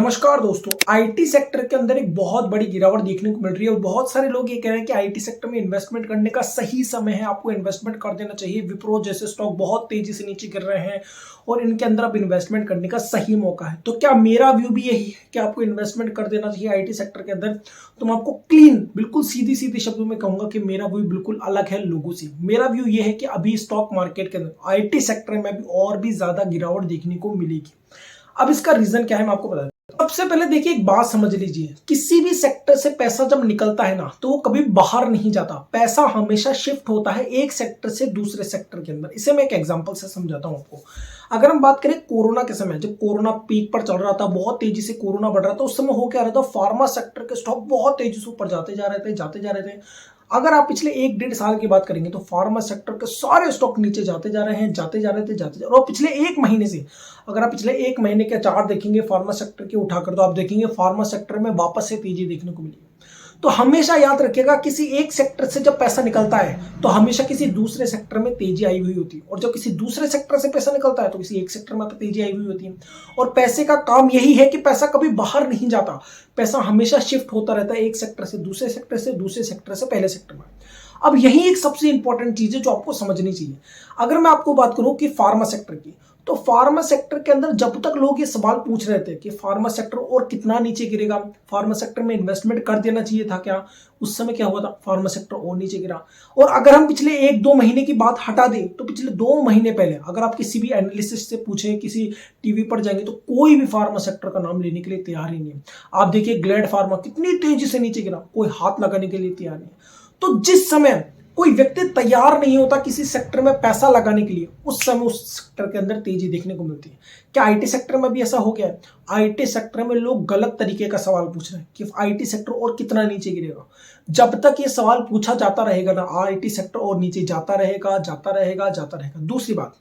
नमस्कार दोस्तों। IT sector के अंदर एक बहुत बड़ी गिरावट देखने को मिल रही है और बहुत सारे लोग ये कह रहे हैं कि आईटी सेक्टर में इन्वेस्टमेंट करने का सही समय है, आपको इन्वेस्टमेंट कर देना चाहिए। विप्रो जैसे स्टॉक बहुत तेजी से नीचे गिर रहे हैं और इनके अंदर अब इन्वेस्टमेंट करने का सही मौका है। तो क्या मेरा व्यू भी यही है कि आपको इन्वेस्टमेंट कर देना चाहिए आईटी सेक्टर के अंदर? तो मैं आपको क्लीन बिल्कुल सीधी सीधी शब्दों में कहूंगा कि मेरा व्यू बिल्कुल अलग है लोगों से। मेरा व्यू ये है कि अभी स्टॉक मार्केट के अंदर आईटी सेक्टर में अभी और भी ज्यादा गिरावट देखने को मिलेगी। अब इसका रीजन क्या है मैं आपको बता दूं। सबसे पहले देखिए, एक बात समझ लीजिए, किसी भी सेक्टर से पैसा जब निकलता है ना तो वो कभी बाहर नहीं जाता। पैसा हमेशा शिफ्ट होता है एक सेक्टर से दूसरे सेक्टर के अंदर। इसे मैं एक एग्जांपल से समझाता हूं आपको। अगर हम बात करें कोरोना के समय, जब कोरोना पीक पर चल रहा था, बहुत तेजी से कोरोना बढ़ रहा था, उस समय हो क्या रहा था, फार्मा सेक्टर के स्टॉक बहुत तेजी से ऊपर जाते जा रहे थे। अगर आप पिछले 1-1.5 साल की बात करेंगे तो फार्मा सेक्टर के सारे स्टॉक नीचे जाते जा रहे थे। और पिछले एक महीने से, अगर आप पिछले एक महीने के चार्ट देखेंगे फार्मा सेक्टर के उठाकर, तो आप देखेंगे फार्मा सेक्टर में वापस से तेजी देखने को मिली। तो हमेशा याद रखिएगा, किसी एक सेक्टर से जब पैसा निकलता है तो हमेशा किसी दूसरे सेक्टर में तेजी आई हुई होती है, और जब किसी दूसरे सेक्टर से पैसा निकलता है तो किसी एक सेक्टर में तो तेजी आई हुई होती है। और पैसे का काम यही है कि पैसा कभी बाहर नहीं जाता, पैसा हमेशा शिफ्ट होता रहता है एक सेक्टर से दूसरे सेक्टर से, दूसरे सेक्टर से पहले सेक्टर में। अब यही एक सबसे इंपॉर्टेंट चीज है जो आपको समझनी चाहिए। अगर मैं आपको बात करूं कि फार्मा सेक्टर की, तो फार्मा सेक्टर के अंदर जब तक लोग ये सवाल पूछ रहे थे कि फार्मा सेक्टर और कितना नीचे गिरेगा, फार्मा सेक्टर में इन्वेस्टमेंट कर देना चाहिए था क्या, उस समय क्या हुआ था, फार्मा सेक्टर और नीचे गिरा। और अगर हम पिछले 1-2 महीने की बात हटा दें तो पिछले 2 महीने पहले अगर आप किसी भी एनालिसिस्ट से पूछें, किसी टीवी पर जाएंगे, तो कोई भी फार्मा सेक्टर का नाम लेने के लिए तैयार ही नहीं है। आप देखिए ग्लैड फार्मा कितनी तेजी से नीचे गिरा, कोई हाथ लगाने के लिए तैयार नहीं है। तो जिस समय कोई व्यक्ति तैयार नहीं होता किसी सेक्टर में पैसा लगाने के लिए, उस समय उस सेक्टर के अंदर तेजी देखने को मिलती है। क्या आईटी सेक्टर में भी ऐसा हो गया है? आईटी सेक्टर में लोग गलत तरीके का सवाल पूछ रहे हैं कि आईटी सेक्टर और कितना नीचे गिरेगा। जब तक ये सवाल पूछा जाता रहेगा ना, आईटी सेक्टर और नीचे जाता रहेगा। दूसरी बात,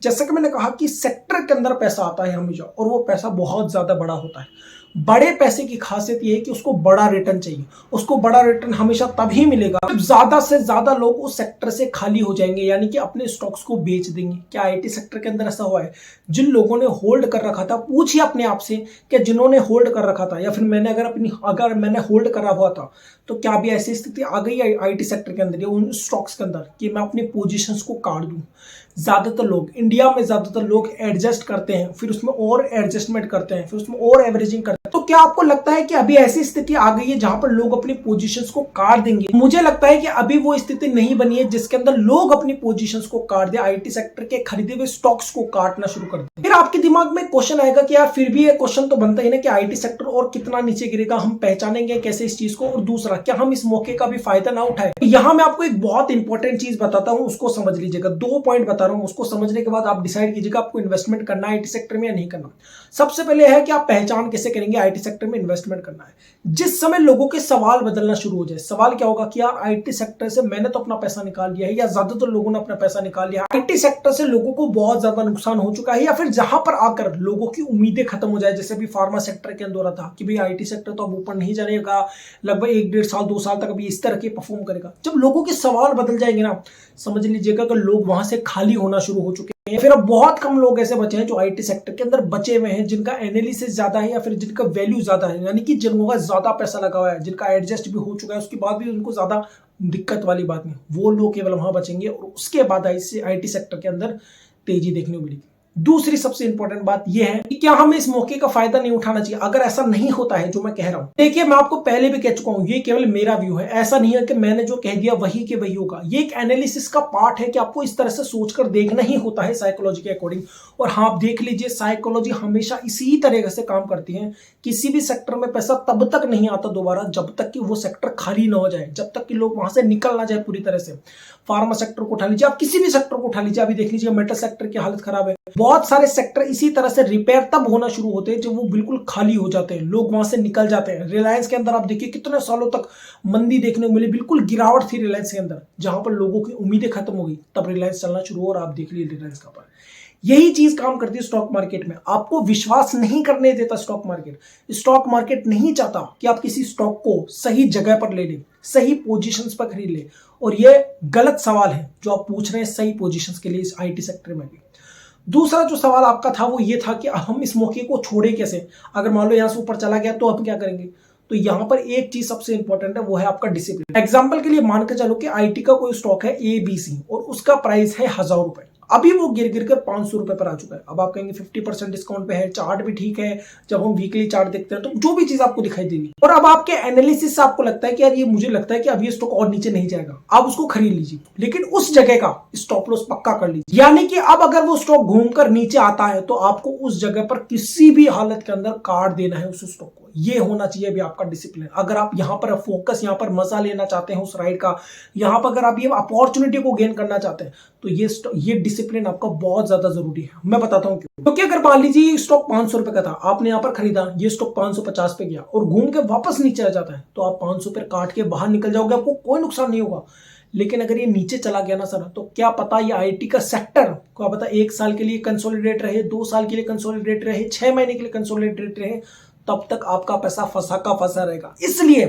जैसा कि मैंने कहा कि सेक्टर के अंदर पैसा आता है हमेशा, और वो पैसा बहुत ज्यादा बड़ा होता है। बड़े पैसे की खासियत यह है कि उसको बड़ा रिटर्न चाहिए। उसको बड़ा रिटर्न हमेशा तभी मिलेगा जब ज्यादा से ज्यादा लोग उस सेक्टर से खाली हो जाएंगे, यानी कि अपने स्टॉक्स को बेच देंगे। क्या आईटी सेक्टर के अंदर ऐसा हुआ है? जिन लोगों ने होल्ड कर रखा था, पूछिए अपने आप से कि जिन्होंने होल्ड कर रखा था, या फिर अगर मैंने होल्ड करा हुआ था, तो क्या अभी ऐसी स्थिति आ गई है आईटी सेक्टर के अंदर या उन स्टॉक्स के अंदर कि मैं अपनी पोजीशंस को काट दूं? ज्यादातर लोग, इंडिया में ज्यादातर लोग एडजस्ट करते हैं, फिर उसमें और एडजस्टमेंट करते हैं, फिर उसमें और एवरेजिंग करते हैं। तो क्या आपको लगता है कि अभी ऐसी स्थिति आ गई है जहां पर लोग अपनी पोजीशंस को काट देंगे? मुझे लगता है कि अभी वो स्थिति नहीं बनी है जिसके अंदर लोग अपनी पोजीशंस को काट दे, आईटी सेक्टर के खरीदे हुए स्टॉक्स को काटना शुरू कर दे। फिर आपके दिमाग में क्वेश्चन आएगा कि यार फिर भी ये क्वेश्चन तो बनता ही ना कि आईटी सेक्टर और कितना नीचे गिरेगा, हम पहचानेंगे कैसे इस चीज को? और दूसरा, क्या हम इस मौके का भी फायदा ना उठाए? यहां मैं आपको एक बहुत इंपॉर्टेंट चीज बताता हूं, उसको समझ लीजिएगा। 2 पॉइंट बता रहा हूं, उसको समझने के बाद आप डिसाइड कीजिएगा आपको इन्वेस्टमेंट करना है आईटी सेक्टर में या नहीं करना। सबसे पहले है कि आप पहचान कैसे करेंगे आईटी सेक्टर में इन्वेस्टमेंट करना है। जिस समय लोगों के सवाल बदलना शुरू हो जाए, सवाल क्या होगा कि यार आईटी सेक्टर से मैंने तो अपना पैसा निकाल लिया है, या ज्यादातर लोगों ने अपना पैसा निकाल लिया, आईटी सेक्टर से लोगों को बहुत ज्यादा नुकसान हो चुका है, या फिर जहां पर आकर लोगों की उम्मीदें खत्म हो जाए, जैसे भी फार्मा सेक्टर के अंदर हो रहा था कि भाई आईटी सेक्टर तो अब ऊपर नहीं जाएगा, लगभग 1-1.5 साल 2 साल तक अभी इस तरह के परफॉर्म करेगा। जब लोगों के सवाल बदल जाएंगे ना, समझ लीजिएगा कि लोग वहां से खाली होना शुरू हो चुके हैं। फिर अब बहुत कम लोग ऐसे बचे हैं जो आईटी सेक्टर के अंदर बचे हुए हैं, जिनका एनालिसिस ज्यादा है या फिर जिनका वैल्यू ज्यादा है, यानी कि जिनका ज्यादा पैसा लगा हुआ है, जिनका एडजस्ट भी हो चुका है, उसके बाद भी उनको ज्यादा दिक्कत वाली बात नहीं। वो लोग केवल वहां बचेंगे और उसके बाद आईटी सेक्टर के अंदर तेजी देखने को मिलेगी। दूसरी सबसे इंपॉर्टेंट बात यह है कि क्या हमें इस मौके का फायदा नहीं उठाना चाहिए? अगर ऐसा नहीं होता है जो मैं कह रहा हूं, देखिए मैं आपको पहले भी कह चुका हूं, ये केवल मेरा व्यू है। ऐसा नहीं है कि मैंने जो कह दिया वही के वही होगा। ये एक एनालिसिस का पार्ट है कि आपको इस तरह से सोचकर देखना ही होता है साइकोलॉजी के अकॉर्डिंग। और हाँ, आप देख लीजिए, साइकोलॉजी हमेशा इसी तरह से काम करती है। किसी भी सेक्टर में पैसा तब तक नहीं आता दोबारा जब तक कि वो सेक्टर खाली ना हो जाए, जब तक कि लोग वहां से निकल ना जाए पूरी तरह से। फार्मा सेक्टर को उठा लीजिए, आप किसी भी सेक्टर को उठा लीजिए, अभी देख लीजिए मेटल सेक्टर की हालत खराब है। बहुत सारे सेक्टर इसी तरह से रिपेयर तब होना शुरू होते हैं जब वो बिल्कुल खाली हो जाते हैं, लोग वहां से निकल जाते हैं। रिलायंस के अंदर आप देखिए कितने सालों तक मंदी देखने को मिली, बिल्कुल गिरावट थी रिलायंस के अंदर। जहां पर लोगों की उम्मीदें खत्म हो गई, तब रिलायंस चलना शुरू हो, और आप देख लीजिए रिलायंस का पर। यही चीज काम करती है स्टॉक मार्केट में। आपको विश्वास नहीं करने देता स्टॉक मार्केट। स्टॉक मार्केट नहीं चाहता कि आप किसी स्टॉक को सही जगह पर ले लें, सही पोजीशंस पर खरीद ले। और ये गलत सवाल है जो आप पूछ रहे हैं सही पोजीशंस के लिए इस आईटी सेक्टर में भी। दूसरा जो सवाल आपका था वो ये था कि हम इस मौके को छोड़े कैसे, अगर मान लो यहां से ऊपर चला गया तो हम क्या करेंगे। तो यहां पर एक चीज सबसे इंपॉर्टेंट है, वो है आपका डिसिप्लिन। एग्जांपल के लिए मान के चलो कि आईटी का कोई स्टॉक है ABC और उसका प्राइस है 1000 रुपए, अभी वो गिर गिर कर 500 रुपए पर आ चुका है। अब आप कहेंगे 50% डिस्काउंट पे है, चार्ट भी ठीक है, जब हम वीकली चार्ट देखते हैं तो जो भी चीज आपको दिखाई देगी, और अब आपके एनालिसिस से आपको लगता है कि यार ये मुझे लगता है कि अब ये स्टॉक और नीचे नहीं जाएगा, आप उसको खरीद लीजिए, लेकिन उस जगह का स्टॉप लॉस पक्का कर लीजिए। यानी कि अब अगर वो स्टॉक घूमकर नीचे आता है तो आपको उस जगह पर किसी भी हालत के अंदर काट देना है उस स्टॉक को। ये होना चाहिए अभी आपका डिसिप्लिन। अगर आप यहां पर फोकस, यहां पर मजा लेना चाहते हैं उस राइड का, यहां पर अगर आप ये अपॉर्चुनिटी को गेन करना चाहते हैं, तो ये डिसिप्लिन आपका बहुत ज्यादा जरूरी है। मैं बताता हूं क्यों। क्योंकि अगर मान लीजिए ये स्टॉक 500 रुपए का था, आपने यहां पर खरीदा, ये स्टॉक 550 पे गया और घूम के वापस नीचे आ जाता है, तो आप 500 पे काट के बाहर निकल जाओगे, आपको कोई नुकसान नहीं होगा। लेकिन अगर ये नीचे चला गया ना सर, तो क्या पता ये आईटी का सेक्टर क्या पता 1 साल के लिए कंसोलिडेट रहे, 2 साल के लिए कंसोलिडेट रहे, 6 महीने के लिए कंसोलिडेट रहे, तब तक आपका पैसा फंसा का फंसा रहेगा। इसलिए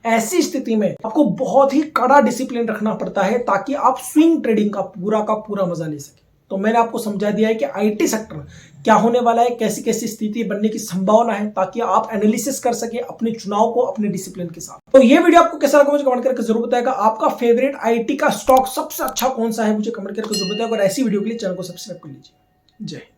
ऐसी स्थिति में आपको बहुत ही कड़ा डिसिप्लिन रखना पड़ता है ताकि आप स्विंग ट्रेडिंग का पूरा मजा ले सके। तो मैंने आपको समझा दिया है कि आईटी सेक्टर क्या होने वाला है, कैसी कैसी स्थिति बनने की संभावना है, ताकि आप एनालिसिस कर सके अपने चुनाव को अपने डिसिप्लिन के साथ। तो ये वीडियो आपको कैसा लगा मुझे कमेंट करके जरूर बताएगा। आपका फेवरेट आईटी का स्टॉक सबसे अच्छा कौन सा है मुझे कमेंट करके जरूर बताएगा, और ऐसी वीडियो के लिए चैनल को सब्सक्राइब कर लीजिए। जय हिंद।